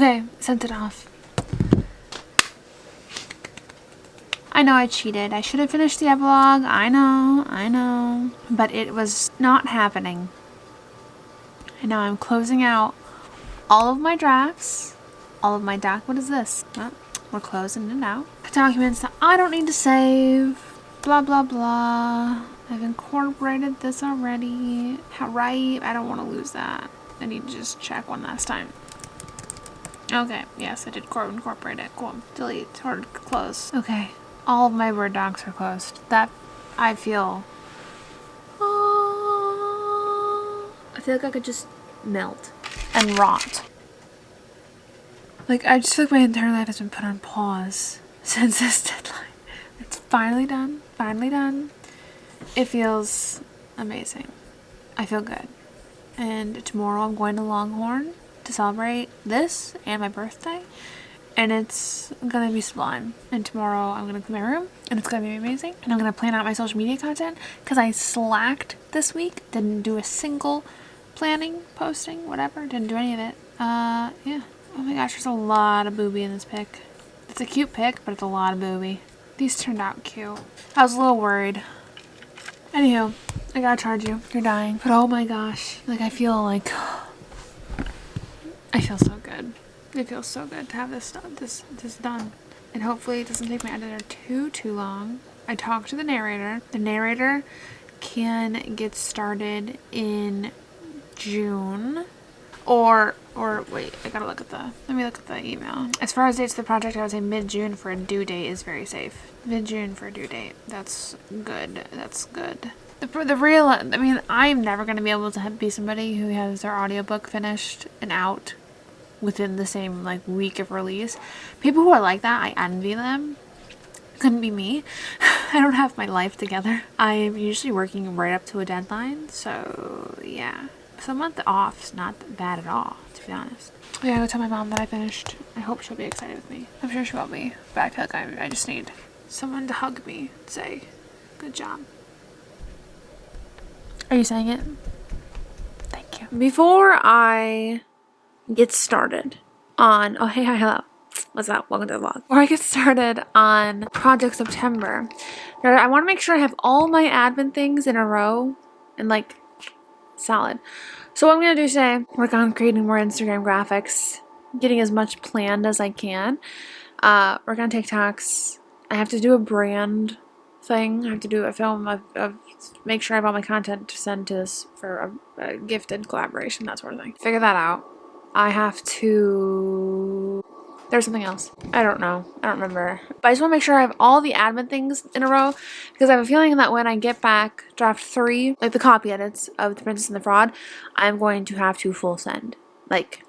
Okay, sent it off. I know I cheated. I should have finished the epilogue. I know. But it was not happening. And now I'm closing out all of my drafts. All of my what is this? Well, we're closing it out. Documents that I don't need to save. Blah, blah, blah. I've incorporated this already. Right? I don't want to lose that. I need to just check one last time. Okay. Yes, I did incorporate it. Cool. Delete or close. Okay. All of my Word docs are closed. That I feel like I could just melt and rot. Like, I just feel like my entire life has been put on pause since this deadline. It's finally done. Finally done. It feels amazing. I feel good. And tomorrow I'm going to Longhorn to celebrate this and my birthday. And it's gonna be sublime. And tomorrow I'm gonna clean my room and it's gonna be amazing. And I'm gonna plan out my social media content because I slacked this week. Didn't do a single planning, posting, whatever. Didn't do any of it. Yeah. Oh my gosh, there's a lot of booby in this pic. It's a cute pic, but it's a lot of booby. These turned out cute. I was a little worried. Anywho, I gotta charge you. You're dying. But oh my gosh, like I feel so good. It feels so good to have this done. And hopefully it doesn't take my editor too long. I talked to the narrator. The narrator can get started in June. Or wait, I gotta look at let me look at the email. As far as dates of the project, I would say mid-June for a due date is very safe. Mid-June for a due date. That's good. That's good. I mean, I'm never going to be able to be somebody who has their audiobook finished and out within the same, like, week of release. People who are like that, I envy them. Couldn't be me. I don't have my life together. I am usually working right up to a deadline, so yeah. So a month off is not bad at all, to be honest. Yeah, I gotta tell my mom that I finished. I hope she'll be excited with me. I'm sure she will be, but I feel like I just need someone to hug me and say, good job. Are you saying it? Thank you. Before I get started on, oh hey, hi, hello. What's up? Welcome to the vlog. Before I get started on Project September, I want to make sure I have all my admin things in a row and like solid. So what I'm going to do today, work on creating more Instagram graphics, getting as much planned as I can, work on TikToks. I have to do a brand thing. I have to do a film of make sure I have all my content to send to this for a gifted collaboration, that sort of thing. Figure that out. I have to... There's something else. I don't know. I don't remember. But I just want to make sure I have all the admin things in a row because I have a feeling that when I get back draft 3, like the copy edits of The Princess and the Fraud, I'm going to have to full send. Like,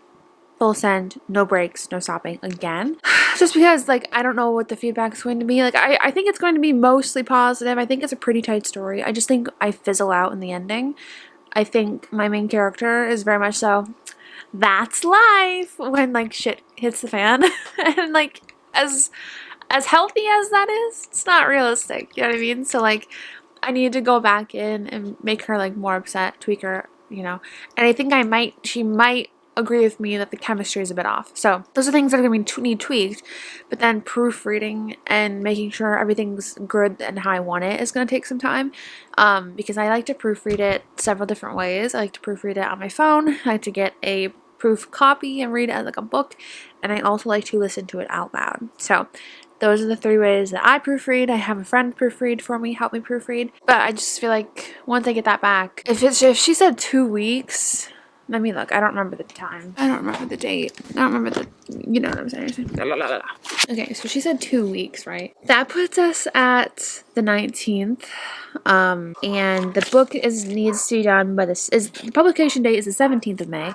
full send, no breaks, no stopping again. Just because, like, I don't know what the feedback is going to be. Like, I think it's going to be mostly positive. I think it's a pretty tight story. I just think I fizzle out in the ending. I think my main character is very much so... That's life when like shit hits the fan. And like as healthy as that is, it's not realistic, you know what I mean? So like I need to go back in and make her like more upset, tweak her, you know. And I think she might agree with me that the chemistry is a bit off. So those are things that are going to need tweaked, but then proofreading and making sure everything's good and how I want it is going to take some time, because I like to proofread it several different ways. I like to proofread it on my phone. I like to get a proof copy and read it as like a book, and I also like to listen to it out loud. So those are the 3 ways that I proofread. I have a friend proofread for me, help me proofread, but I just feel like once I get that back, if she said 2 weeks, let me look. I don't remember the time. I don't remember the date. I don't remember you know what I'm saying. Okay, so she said 2 weeks, right? That puts us at the 19th. And the book needs to be done by the publication date is the 17th of May.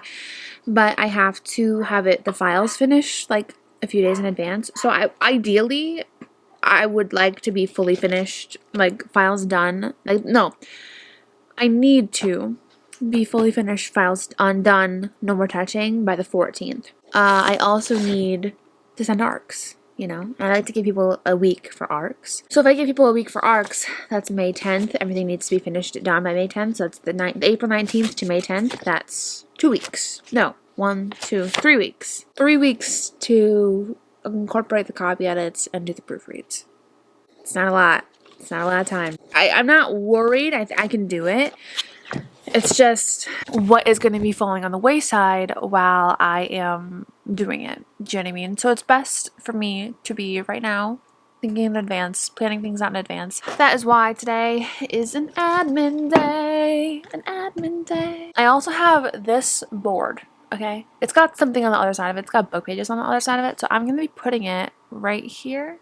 But I have to have the files finished like a few days in advance. So ideally, I would like to be fully finished, like files done. Like, no, I need to be fully finished, files undone, no more touching by the 14th. I also need to send ARCs, you know. I like to give people a week for ARCs. So if I give people a week for ARCs, that's May 10th. Everything needs to be finished done by May 10th. So it's the April 19th to May 10th. That's 2 weeks. No, 3 weeks. 3 weeks to incorporate the copy edits and do the proofreads. It's not a lot. It's not a lot of time. I'm not worried. I can do it. It's just what is going to be falling on the wayside while I am doing it. Do you know what I mean? So it's best for me to be right now thinking in advance, planning things out in advance. That is why today is an admin day. An admin day. I also have this board, okay? It's got something on the other side of it. It's got book pages on the other side of it. So I'm going to be putting it right here.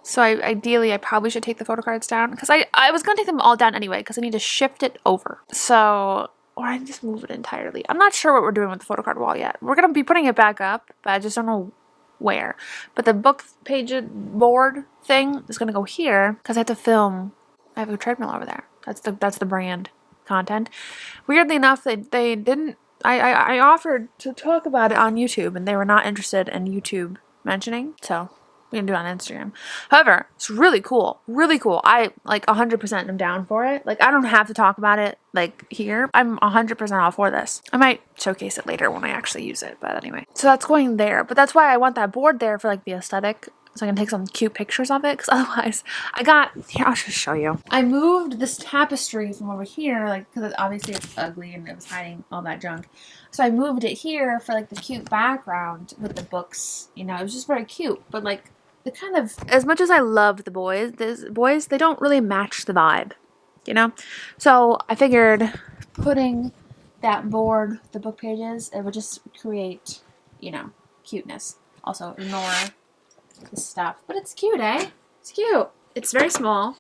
So ideally, I probably should take the photo cards down because I was going to take them all down anyway because I need to shift it over. So, or I just move it entirely. I'm not sure what we're doing with the photo card wall yet. We're going to be putting it back up, but I just don't know where. But the book page board thing is going to go here because I have to film. I have a treadmill over there. That's the brand content. Weirdly enough, they didn't. I offered to talk about it on YouTube and they were not interested in YouTube mentioning. So we can do it on Instagram. However, it's really cool. Really cool. I like 100% am down for it. Like I don't have to talk about it like here. I'm 100% all for this. I might showcase it later when I actually use it. But anyway, so that's going there. But that's why I want that board there for like the aesthetic. So I can take some cute pictures of it. Because otherwise here, I'll just show you. I moved this tapestry from over here. Like, because obviously it's ugly and it was hiding all that junk. So I moved it here for like the cute background with the books. You know, it was just very cute. But like, the kind of, as much as I love the boys, they don't really match the vibe, you know? So I figured putting that board, the book pages, it would just create, you know, cuteness. Also, ignore this stuff. But it's cute, eh? It's cute. It's very small,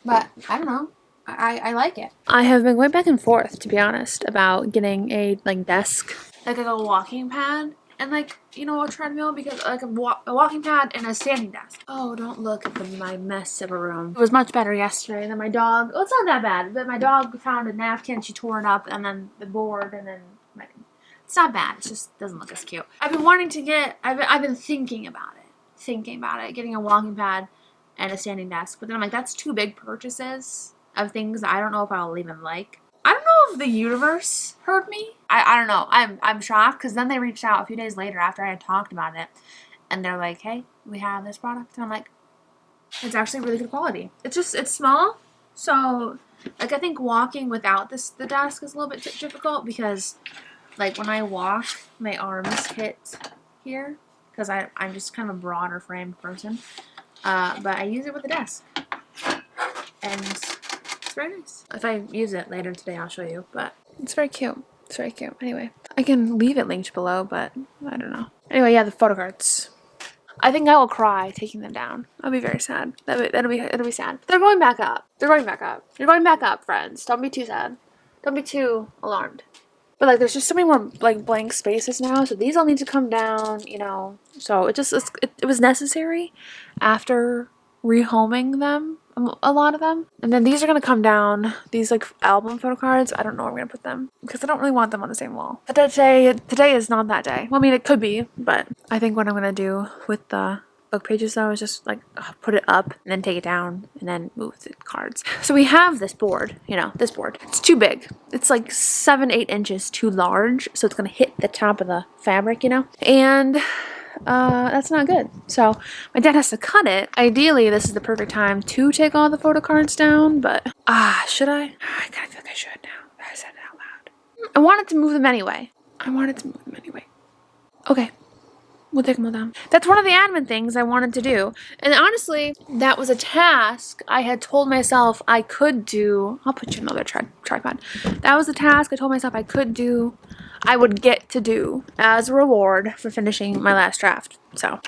but I don't know. I like it. I have been going back and forth, to be honest, about getting a, like, desk, like a walking pad. And like, you know, a treadmill, because like a walking pad and a standing desk. Oh, don't look at my mess of a room. It was much better yesterday. And then my dog, well, it's not that bad, but my dog found a napkin, she tore it up, and then the board, and then it's not bad. It just doesn't look as cute. I've been wanting to get, I've been thinking about it, getting a walking pad and a standing desk. But then I'm like, that's two big purchases of things that I don't know if I'll even like. I don't know if the universe heard me. I don't know. I'm shocked because then they reached out a few days later after I had talked about it. And they're like, hey, we have this product. And I'm like, it's actually really good quality. It's small. So, like, I think walking without the desk is a little bit difficult because, like, when I walk, my arms hit here because I'm just kind of a broader framed person. But I use it with the desk. And it's very nice. If I use it later today, I'll show you. But it's very cute. It's very cute. Anyway, I can leave it linked below, but I don't know. Anyway, yeah, the photo cards. I think I will cry taking them down. I'll be very sad. It'll be sad. They're going back up. They're going back up. You're going back up, friends. Don't be too sad. Don't be too alarmed. But like, there's just so many more like blank spaces now, so these all need to come down, you know. So it was necessary after rehoming them, a lot of them. And then these are gonna come down. These like album photo cards. I don't know where I'm gonna put them because I don't really want them on the same wall. But today is not that day. Well, I mean, it could be, but I think what I'm gonna do with the book pages though is just like put it up and then take it down and then move the cards. So we have this board, you know, this board. It's too big. It's like 7-8 inches too large, so it's gonna hit the top of the fabric, you know, and that's not good. So my dad has to cut it. Ideally, this is the perfect time to take all the photo cards down, but should I? I kind of feel like I should now. I said it out loud. I wanted to move them anyway. Okay. We'll take them all down. That's one of the admin things I wanted to do. And honestly, that was a task I had told myself I could do. I'll put you another tripod. That was a task I told myself I would get to do as a reward for finishing my last draft. So,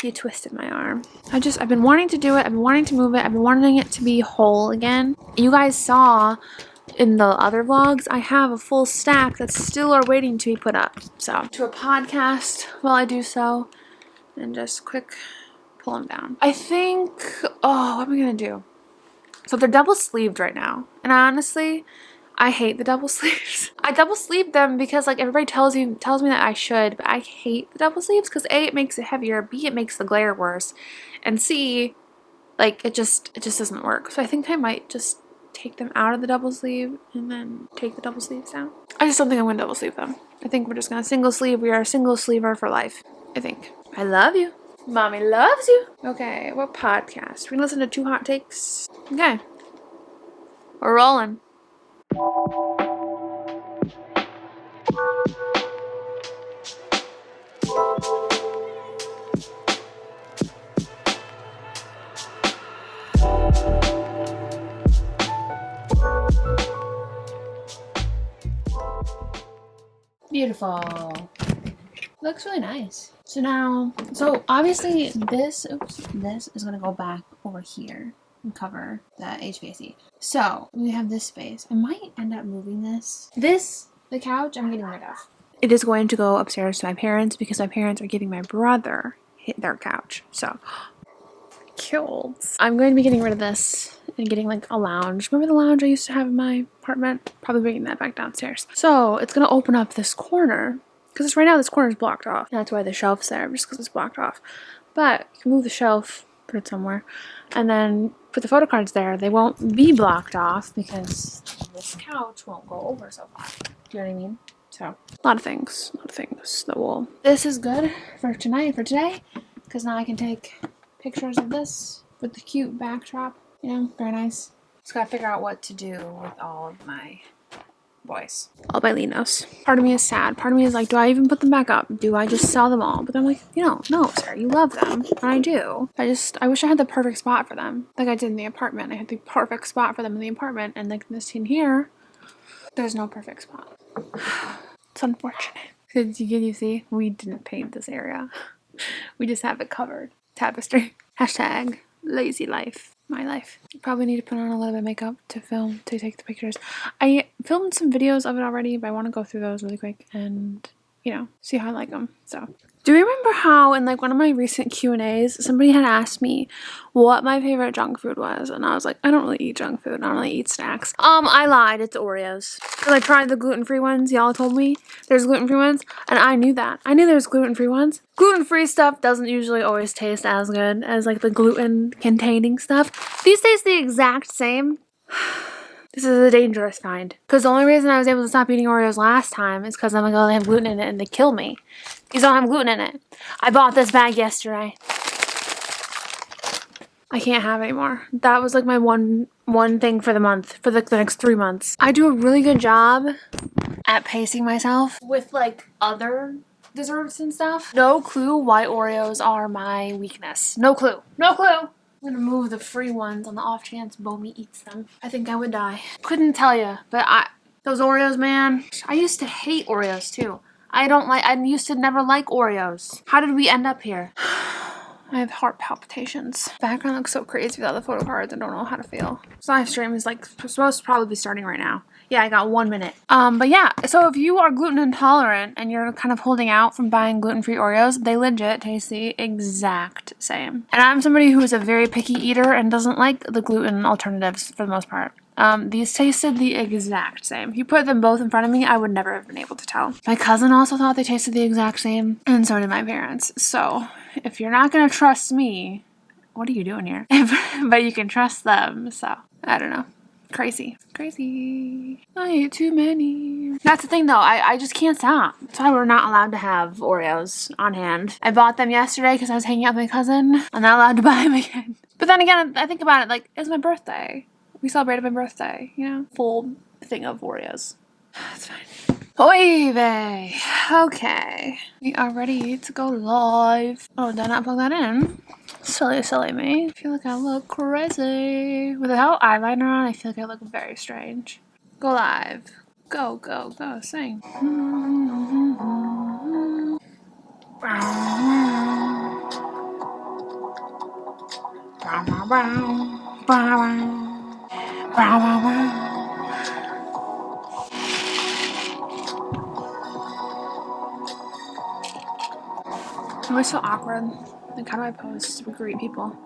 you twisted my arm. I've been wanting to do it. I've been wanting to move it. I've been wanting it to be whole again. You guys saw in the other vlogs, I have a full stack that still are waiting to be put up. So, to a podcast while I do so, and just quick pull them down. I think, what am I going to do? So they're double sleeved right now. And honestly, I hate the double sleeves. I double sleeve them because like everybody tells me that I should, but I hate the double sleeves because A, it makes it heavier, B, it makes the glare worse, and C, like it just doesn't work. So I think I might just take them out of the double sleeve and then take the double sleeves down. I just don't think I'm gonna double sleeve them. I think we're just gonna single sleeve. We are a single sleever for life, I think. I love you. Mommy loves you. Okay, what podcast? We're gonna listen to 2 hot takes. Okay. We're rolling. Beautiful. Looks really nice. So obviously this is gonna go back over here and cover the HVAC. So we have this space. I might end up moving this. The couch, I'm getting rid of. It is going to go upstairs to my parents because my parents are giving my brother their couch. So kills. I'm going to be getting rid of this and getting like a lounge. Remember the lounge I used to have in my apartment? Probably bringing that back downstairs. So it's gonna open up this corner because right now this corner is blocked off. That's why the shelf's there, just because it's blocked off. But you can move the shelf, put it somewhere, and then put the photo cards there. They won't be blocked off because this couch won't go over so far. Do you know what I mean? So a lot of things that will. This is good for today, because now I can take pictures of this with the cute backdrop. You know, very nice. Just gotta figure out what to do with all of my boys. All my Linos. Part of me is sad. Part of me is like, do I even put them back up? Do I just sell them all? But I'm like, no, sir, you love them. And I do. I wish I had the perfect spot for them. Like I did in the apartment. I had the perfect spot for them in the apartment. And like this in here, there's no perfect spot. It's unfortunate. Because you see, we didn't paint this area. We just have it covered. Tapestry. Hashtag lazy life. My life. Probably need to put on a little bit of makeup to take the pictures. I filmed some videos of it already, but I want to go through those really quick and, you know, see how I like them. So, do you remember how in like one of my recent Q&As, somebody had asked me what my favorite junk food was? And I was like, I don't really eat junk food. I don't really eat snacks. I lied. It's Oreos. Because I tried the gluten-free ones. Y'all told me there's gluten-free ones. And I knew that. I knew there was gluten-free ones. Gluten-free stuff doesn't usually always taste as good as like the gluten-containing stuff. These taste the exact same. This is a dangerous find. Because the only reason I was able to stop eating Oreos last time is because I'm like, oh, they have gluten in it and they kill me. These don't have gluten in it. I bought this bag yesterday. I can't have any more. That was like my one thing for the month, for like the next 3 months. I do a really good job at pacing myself with like other desserts and stuff. No clue why Oreos are my weakness. No clue. No clue. I'm gonna move the free ones on the off chance Bomi eats them. I think I would die. Couldn't tell you, but those Oreos, man. I used to hate Oreos too. I used to never like Oreos. How did we end up here? I have heart palpitations. Background looks so crazy without the photo cards. I don't know how to feel. This live stream is like supposed to probably be starting right now. Yeah, I got 1 minute. But yeah, so if you are gluten intolerant and you're kind of holding out from buying gluten-free Oreos, they legit taste the exact same. And I'm somebody who is a very picky eater and doesn't like the gluten alternatives for the most part. These tasted the exact same. If you put them both in front of me, I would never have been able to tell. My cousin also thought they tasted the exact same, and so did my parents. So if you're not gonna trust me, what are you doing here? But you can trust them, so I don't know. Crazy. I ate too many. That's the thing though, I just can't stop. That's why we're not allowed to have Oreos on hand. I bought them yesterday because I was hanging out with my cousin. I'm not allowed to buy them again. But then again, I think about it like, it's my birthday. We celebrated my birthday, you know? Full thing of Oreos. That's fine. Oy vey. Okay. We are ready to go live. Oh, did I not plug that in? Silly me. I feel like I look crazy. Without eyeliner on, I feel like I look very strange. Go live. Go, sing. I'm always so awkward. Like, how do I pose to greet people?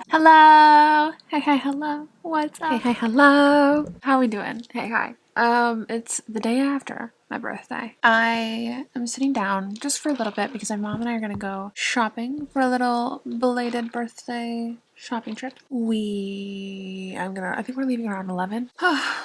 Hello. Hey, hello. What's up? Hey, hello. How we doing? Hey, hi. It's the day after my birthday. I am sitting down just for a little bit because my mom and I are gonna go shopping for a little belated birthday shopping trip. I think we're leaving around 11.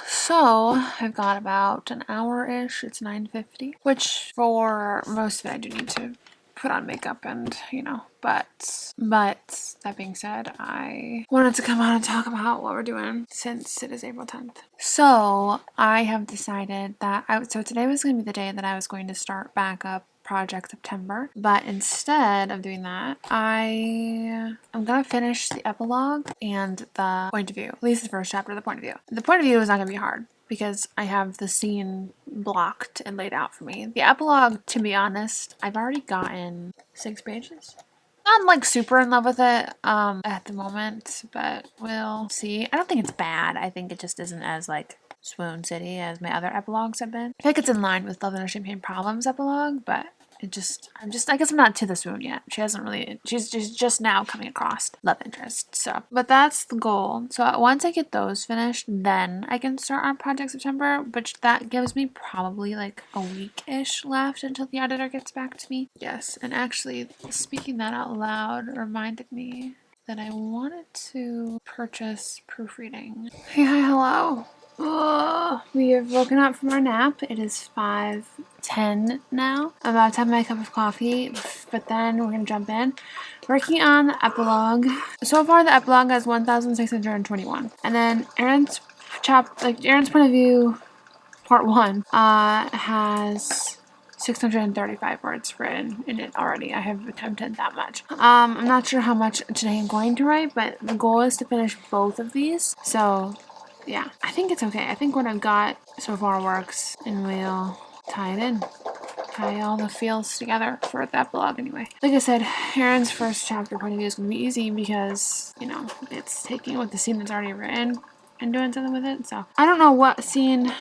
So I've got about an hour-ish. It's 9:50, which for most of it I do need to put on makeup and, you know, but that being said, I wanted to come on and talk about what we're doing since it is April 10th. So I have decided that so today was going to be the day that I was going to start back up Project September, but instead of doing that, I'm gonna finish the epilogue and the point of view, at least the first chapter, the point of view. The point of view is not gonna be hard because I have the scene blocked and laid out for me. The epilogue, to be honest, I've already gotten 6 pages. Not like super in love with it at the moment, but we'll see. I don't think it's bad. I think it just isn't as like Swoon City as my other epilogues have been. I feel like it's in line with Love and Champagne Problems epilogue, but I guess I'm not to the swoon yet. She's just now coming across love interest. So, but that's the goal. So once I get those finished, then I can start on Project September, which that gives me probably like a week-ish left until the editor gets back to me. Yes, and actually speaking that out loud reminded me that I wanted to purchase proofreading. Hey, hi, hello. We have woken up from our nap. It is 5:10 now. I'm about to have my cup of coffee, but then we're gonna jump in. Working on the epilogue. So far, the epilogue has 1,621, and then Aaron's point of view, part 1, has 635 words written in it already. I have attempted that much. I'm not sure how much today I'm going to write, but the goal is to finish both of these. So yeah, I think it's okay. I think what I've got so far works, and we'll tie it in. Tie all the feels together for the epilogue anyway. Like I said, Aaron's first chapter point of view is going to be easy because, you know, it's taking what the scene that's already written and doing something with it. So I don't know what the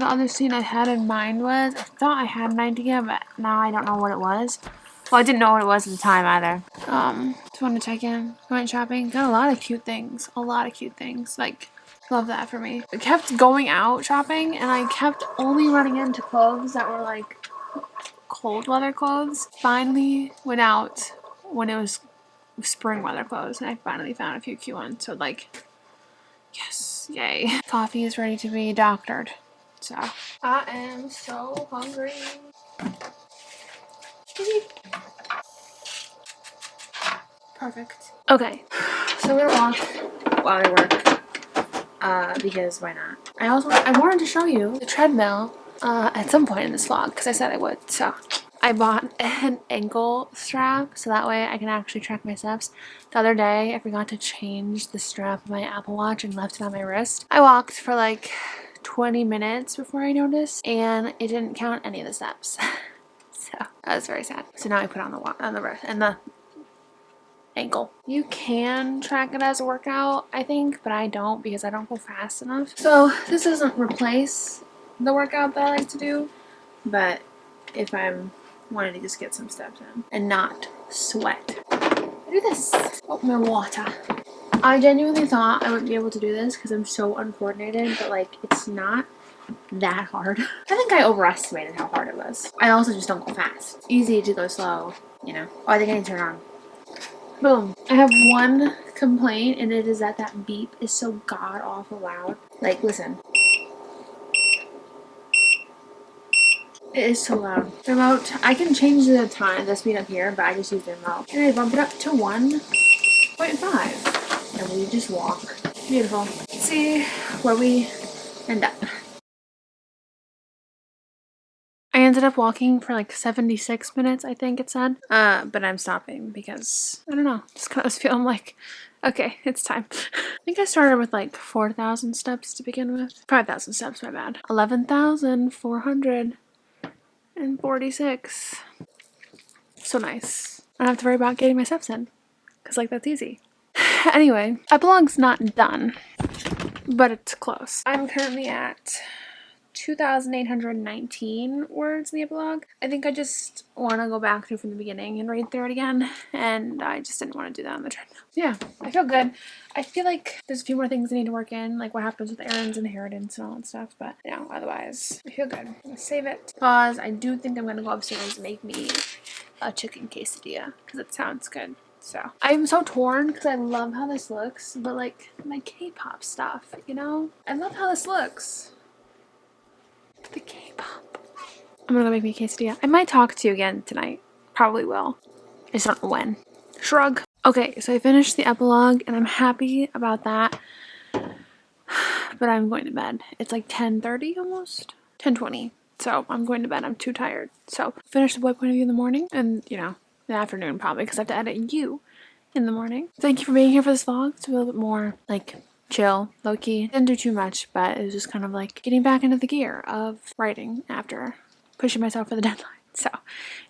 other scene I had in mind was. I thought I had an idea, but now I don't know what it was. Well, I didn't know what it was at the time either. Just wanted to check in. Went shopping. Got a lot of cute things. Like, love that for me. I kept going out shopping, and I kept only running into clothes that were like cold weather clothes. Finally went out when it was spring weather clothes, and I finally found a few cute ones. So like, yes, yay. Coffee is ready to be doctored. So I am so hungry. Perfect. Okay, so we're gonna walk while I work, because why not? I wanted to show you the treadmill at some point in this vlog because I said I would. So I bought an ankle strap so that way I can actually track my steps. The other day I forgot to change the strap of my Apple Watch and left it on my wrist. I walked for like 20 minutes before I noticed, and it didn't count any of the steps. So that was very sad. So now I put on the wrist and the ankle. You can track it as a workout, I think, but I don't because I don't go fast enough. So this doesn't replace the workout that I like to do, but if I'm wanting to just get some steps in and not sweat, I do this. Oh, my water. I genuinely thought I wouldn't be able to do this because I'm so uncoordinated, but like it's not that hard. I think I overestimated how hard it was. I also just don't go fast. It's easy to go slow, you know. Oh, I think I need to turn on. Boom. I have one complaint, and it is that beep is so god awful loud. Like, listen. It is so loud. The remote, I can change the speed up here, but I just use the remote. And I bump it up to 1.5. And we just walk. Beautiful. Let's see where we end up. I ended up walking for like 76 minutes, I think it said. But I'm stopping because, I don't know, just kind of was feeling like, okay, it's time. I think I started with like 4,000 steps to begin with. 5,000 steps, my bad. 11,446. So nice. I don't have to worry about getting my steps in, because like that's easy. Anyway, epilogue's not done, but it's close. I'm currently at 2,819 words in the epilogue. I think I just want to go back through from the beginning and read through it again, and I just didn't want to do that on the treadmill. Yeah, I feel good. I feel like there's a few more things I need to work in, like what happens with Aaron's inheritance and all that stuff, but you know, otherwise, I feel good. I'm gonna save it, because I do think I'm gonna go upstairs and make me a chicken quesadilla, because it sounds good. So I'm so torn because I love how this looks, but like my K-pop stuff, you know? I love how this looks. The K-pop. I'm gonna go make me a quesadilla. I might talk to you again tonight. Probably will. I just don't know when. Shrug. Okay, so I finished the epilogue and I'm happy about that. But I'm going to bed. It's like 10:30 almost. 10:20. So I'm going to bed. I'm too tired. So finish the boy point of view in the morning and, you know, the afternoon probably because I have to edit you in the morning. Thank you for being here for this vlog. It's a little bit more like chill, low-key. Didn't do too much, but it was just kind of like getting back into the gear of writing after pushing myself for the deadline. So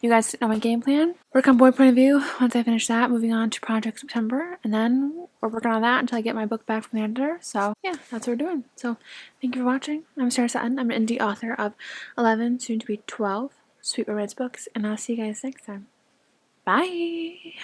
you guys know my game plan. Work on boy point of view. Once I finish that, moving on to Project September, and then we're working on that until I get my book back from the editor. So yeah, that's what we're doing. So thank you for watching. I'm Sarah Sutton. I'm an indie author of 11, soon to be 12 Sweet Romance books, and I'll see you guys next time. Bye.